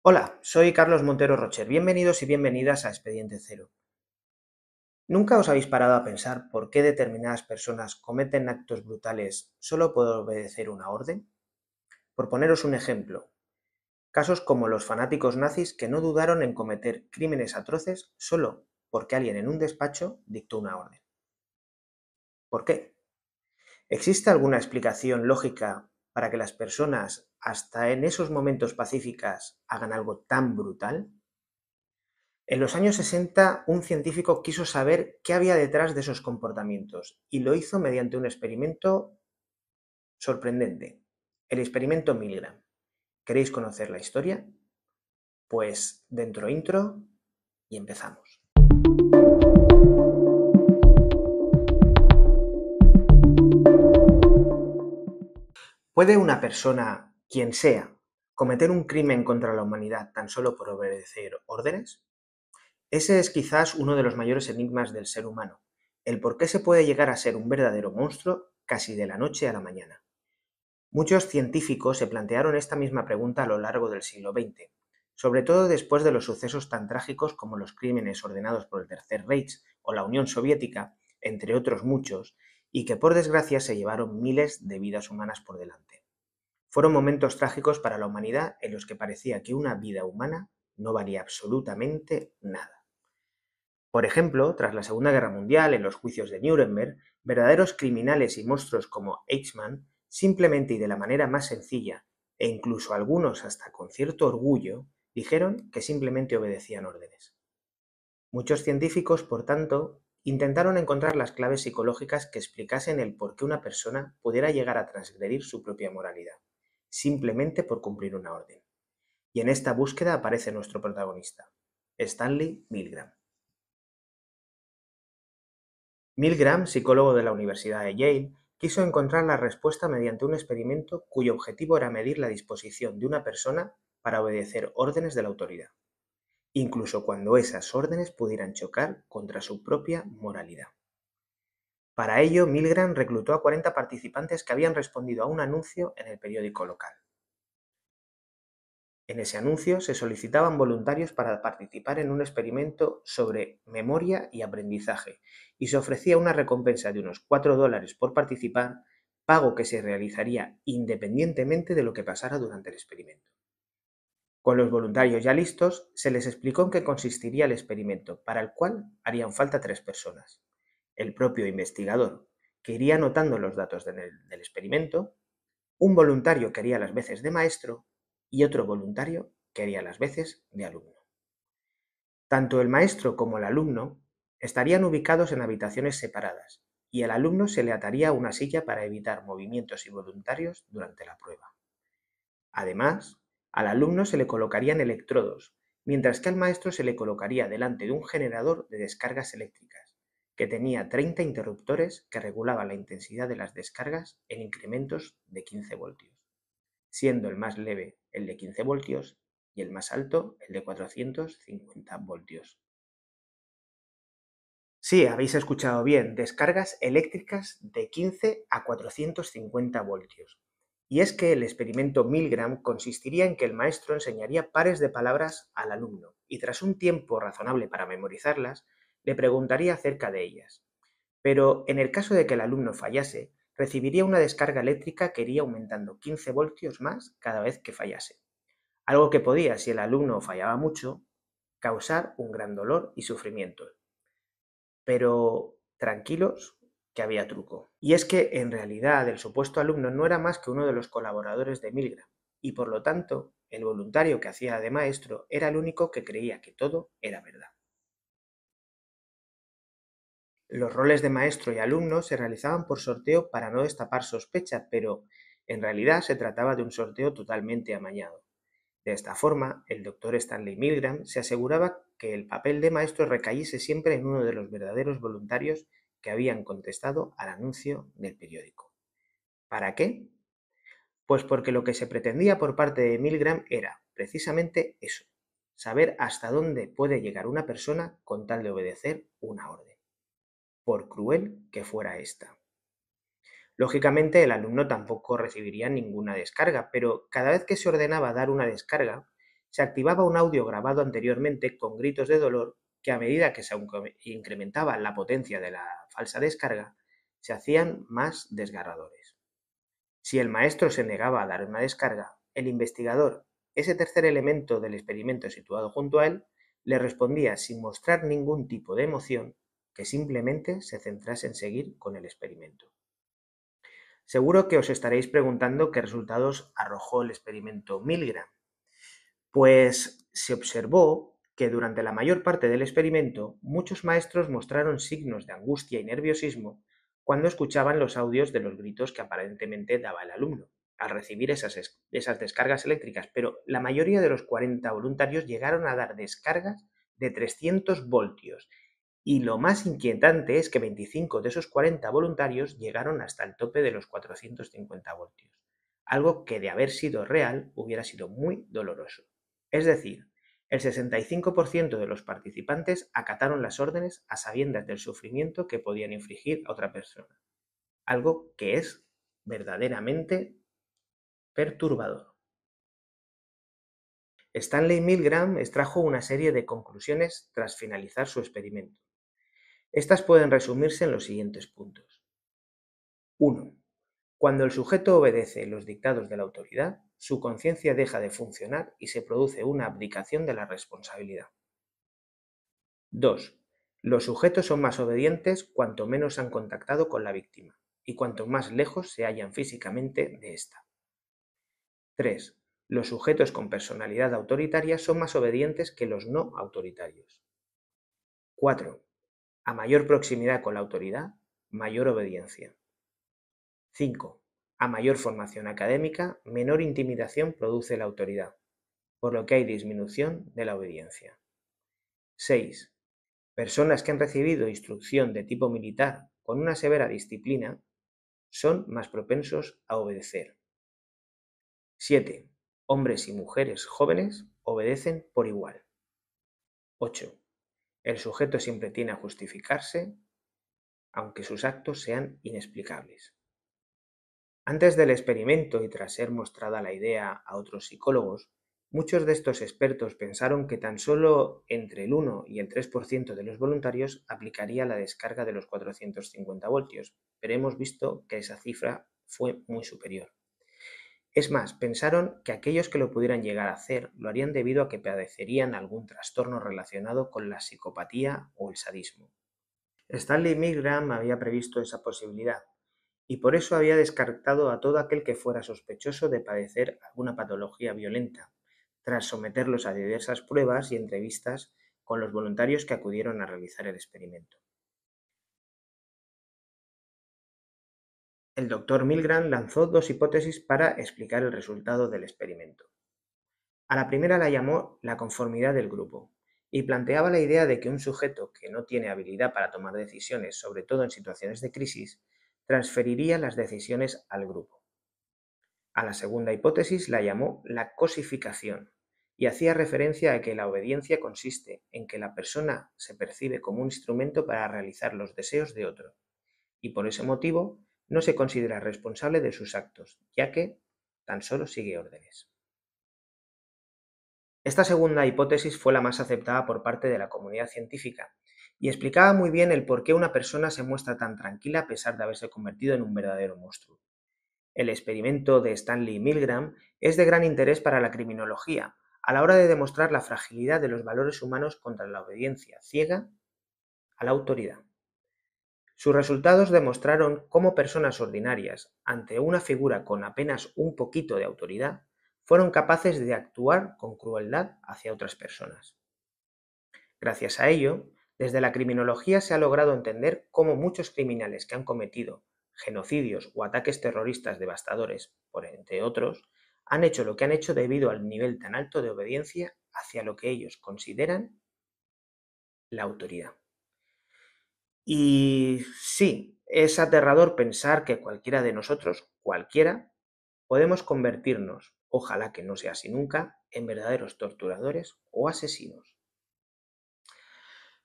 Hola, soy Carlos Montero Rocher. Bienvenidos y bienvenidas a Expediente Cero. ¿Nunca os habéis parado a pensar por qué determinadas personas cometen actos brutales solo por obedecer una orden? Por poneros un ejemplo, casos como los fanáticos nazis que no dudaron en cometer crímenes atroces solo porque alguien en un despacho dictó una orden. ¿Por qué? ¿Existe alguna explicación lógica para que las personas, hasta en esos momentos pacíficas, hagan algo tan brutal? En los años 60, un científico quiso saber qué había detrás de esos comportamientos y lo hizo mediante un experimento sorprendente, el experimento Milgram. ¿Queréis conocer la historia? Pues dentro intro y empezamos. ¿Puede una persona, quien sea, cometer un crimen contra la humanidad tan solo por obedecer órdenes? Ese es quizás uno de los mayores enigmas del ser humano, el por qué se puede llegar a ser un verdadero monstruo casi de la noche a la mañana. Muchos científicos se plantearon esta misma pregunta a lo largo del siglo XX, sobre todo después de los sucesos tan trágicos como los crímenes ordenados por el Tercer Reich o la Unión Soviética, entre otros muchos, y que por desgracia se llevaron miles de vidas humanas por delante. Fueron momentos trágicos para la humanidad en los que parecía que una vida humana no valía absolutamente nada. Por ejemplo, tras la Segunda Guerra Mundial, en los juicios de Nuremberg, verdaderos criminales y monstruos como Eichmann, simplemente y de la manera más sencilla, e incluso algunos hasta con cierto orgullo, dijeron que simplemente obedecían órdenes. Muchos científicos, por tanto, intentaron encontrar las claves psicológicas que explicasen el por qué una persona pudiera llegar a transgredir su propia moralidad, simplemente por cumplir una orden. Y en esta búsqueda aparece nuestro protagonista, Stanley Milgram. Milgram, psicólogo de la Universidad de Yale, quiso encontrar la respuesta mediante un experimento cuyo objetivo era medir la disposición de una persona para obedecer órdenes de la autoridad, incluso cuando esas órdenes pudieran chocar contra su propia moralidad. Para ello, Milgram reclutó a 40 participantes que habían respondido a un anuncio en el periódico local. En ese anuncio se solicitaban voluntarios para participar en un experimento sobre memoria y aprendizaje, y se ofrecía una recompensa de unos $4 por participar, pago que se realizaría independientemente de lo que pasara durante el experimento. Con los voluntarios ya listos, se les explicó en qué consistiría el experimento, para el cual harían falta 3 personas. El propio investigador, que iría anotando los datos del experimento, un voluntario que haría las veces de maestro y otro voluntario que haría las veces de alumno. Tanto el maestro como el alumno estarían ubicados en habitaciones separadas y al alumno se le ataría a una silla para evitar movimientos involuntarios durante la prueba. Además, al alumno se le colocarían electrodos, mientras que al maestro se le colocaría delante de un generador de descargas eléctricas, que tenía 30 interruptores que regulaban la intensidad de las descargas en incrementos de 15 voltios, siendo el más leve el de 15 voltios y el más alto el de 450 voltios. Sí, habéis escuchado bien, descargas eléctricas de 15 a 450 voltios. Y es que el experimento Milgram consistiría en que el maestro enseñaría pares de palabras al alumno y tras un tiempo razonable para memorizarlas, le preguntaría acerca de ellas. Pero en el caso de que el alumno fallase, recibiría una descarga eléctrica que iría aumentando 15 voltios más cada vez que fallase. Algo que podía, si el alumno fallaba mucho, causar un gran dolor y sufrimiento. Pero tranquilos, que había truco. Y es que, en realidad, el supuesto alumno no era más que uno de los colaboradores de Milgram, y por lo tanto, el voluntario que hacía de maestro era el único que creía que todo era verdad. Los roles de maestro y alumno se realizaban por sorteo para no destapar sospechas, pero en realidad se trataba de un sorteo totalmente amañado. De esta forma, el doctor Stanley Milgram se aseguraba que el papel de maestro recayese siempre en uno de los verdaderos voluntarios que habían contestado al anuncio del periódico. ¿Para qué? Pues porque lo que se pretendía por parte de Milgram era, precisamente eso, saber hasta dónde puede llegar una persona con tal de obedecer una orden, por cruel que fuera ésta. Lógicamente, el alumno tampoco recibiría ninguna descarga, pero cada vez que se ordenaba dar una descarga, se activaba un audio grabado anteriormente con gritos de dolor que, a medida que se incrementaba la potencia de la falsa descarga, se hacían más desgarradores. Si el maestro se negaba a dar una descarga, el investigador, ese tercer elemento del experimento situado junto a él, le respondía sin mostrar ningún tipo de emoción que simplemente se centrase en seguir con el experimento. Seguro que os estaréis preguntando qué resultados arrojó el experimento Milgram. Pues se observó que durante la mayor parte del experimento muchos maestros mostraron signos de angustia y nerviosismo cuando escuchaban los audios de los gritos que aparentemente daba el alumno al recibir esas descargas eléctricas, pero la mayoría de los 40 voluntarios llegaron a dar descargas de 300 voltios y lo más inquietante es que 25 de esos 40 voluntarios llegaron hasta el tope de los 450 voltios, algo que de haber sido real hubiera sido muy doloroso. Es decir, el 65% de los participantes acataron las órdenes a sabiendas del sufrimiento que podían infligir a otra persona, algo que es verdaderamente perturbador. Stanley Milgram extrajo una serie de conclusiones tras finalizar su experimento. Estas pueden resumirse en los siguientes puntos. 1. Cuando el sujeto obedece los dictados de la autoridad, su conciencia deja de funcionar y se produce una abdicación de la responsabilidad. 2. Los sujetos son más obedientes cuanto menos han contactado con la víctima y cuanto más lejos se hallan físicamente de ésta. 3. Los sujetos con personalidad autoritaria son más obedientes que los no autoritarios. 4. A mayor proximidad con la autoridad, mayor obediencia. 5. A mayor formación académica, menor intimidación produce la autoridad, por lo que hay disminución de la obediencia. 6. Personas que han recibido instrucción de tipo militar con una severa disciplina son más propensos a obedecer. 7. Hombres y mujeres jóvenes obedecen por igual. 8. El sujeto siempre tiene a justificarse, aunque sus actos sean inexplicables. Antes del experimento y tras ser mostrada la idea a otros psicólogos, muchos de estos expertos pensaron que tan solo entre el 1 y el 3% de los voluntarios aplicaría la descarga de los 450 voltios, pero hemos visto que esa cifra fue muy superior. Es más, pensaron que aquellos que lo pudieran llegar a hacer lo harían debido a que padecerían algún trastorno relacionado con la psicopatía o el sadismo. Stanley Milgram había previsto esa posibilidad, y por eso había descartado a todo aquel que fuera sospechoso de padecer alguna patología violenta, tras someterlos a diversas pruebas y entrevistas con los voluntarios que acudieron a realizar el experimento. El Dr. Milgram lanzó dos hipótesis para explicar el resultado del experimento. A la primera la llamó la conformidad del grupo, y planteaba la idea de que un sujeto que no tiene habilidad para tomar decisiones, sobre todo en situaciones de crisis, transferiría las decisiones al grupo. A la segunda hipótesis la llamó la cosificación y hacía referencia a que la obediencia consiste en que la persona se percibe como un instrumento para realizar los deseos de otro y por ese motivo no se considera responsable de sus actos, ya que tan solo sigue órdenes. Esta segunda hipótesis fue la más aceptada por parte de la comunidad científica y explicaba muy bien el por qué una persona se muestra tan tranquila a pesar de haberse convertido en un verdadero monstruo. El experimento de Stanley Milgram es de gran interés para la criminología, a la hora de demostrar la fragilidad de los valores humanos contra la obediencia ciega a la autoridad. Sus resultados demostraron cómo personas ordinarias, ante una figura con apenas un poquito de autoridad, fueron capaces de actuar con crueldad hacia otras personas. Gracias a ello, desde la criminología se ha logrado entender cómo muchos criminales que han cometido genocidios o ataques terroristas devastadores, por entre otros, han hecho lo que han hecho debido al nivel tan alto de obediencia hacia lo que ellos consideran la autoridad. Y sí, es aterrador pensar que cualquiera de nosotros, cualquiera, podemos convertirnos, ojalá que no sea así nunca, en verdaderos torturadores o asesinos.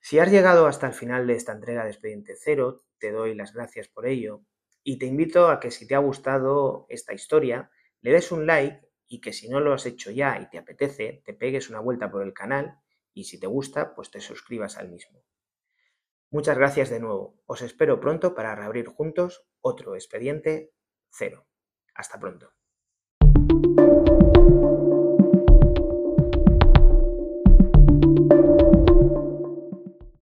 Si has llegado hasta el final de esta entrega de Expediente Cero, te doy las gracias por ello y te invito a que si te ha gustado esta historia, le des un like y que si no lo has hecho ya y te apetece, te pegues una vuelta por el canal y si te gusta, pues te suscribas al mismo. Muchas gracias de nuevo. Os espero pronto para reabrir juntos otro expediente cero. Hasta pronto.